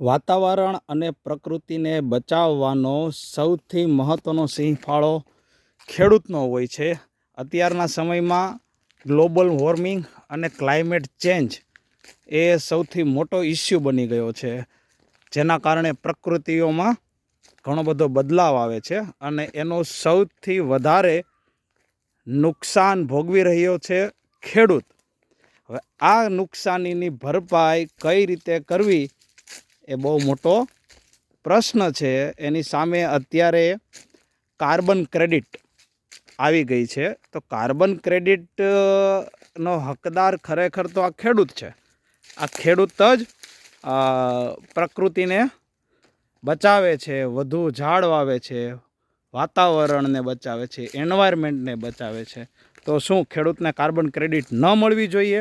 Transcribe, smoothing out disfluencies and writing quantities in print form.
વાતાવરણ અને પ્રકૃતિને બચાવવાનો સૌથી મહત્ત્વનો સિંહ ફાળો ખેડૂતનો હોય છે. અત્યારના સમયમાં ગ્લોબલ વોર્મિંગ અને ક્લાઇમેટ ચેન્જ એ સૌથી મોટો ઇસ્યુ બની ગયો છે, જેના કારણે પ્રકૃતિઓમાં ઘણો બધો બદલાવ આવે છે અને એનો સૌથી વધારે નુકસાન ભોગવી રહ્યો છે ખેડૂત. હવે આ નુકસાનીની ભરપાઈ કઈ રીતે કરવી એ બહુ મોટો પ્રશ્ન છે. એની સામે અત્યારે કાર્બન ક્રેડિટ આવી ગઈ છે. તો કાર્બન ક્રેડિટનો હકદાર ખરેખર તો આ ખેડૂત છે. આ ખેડૂત જ પ્રકૃતિને બચાવે છે, વધુ ઝાડ વાવે છે, વાતાવરણને બચાવે છે, એન્વાયરમેન્ટને બચાવે છે. તો શું ખેડૂતને કાર્બન ક્રેડિટ ન મળવી જોઈએ?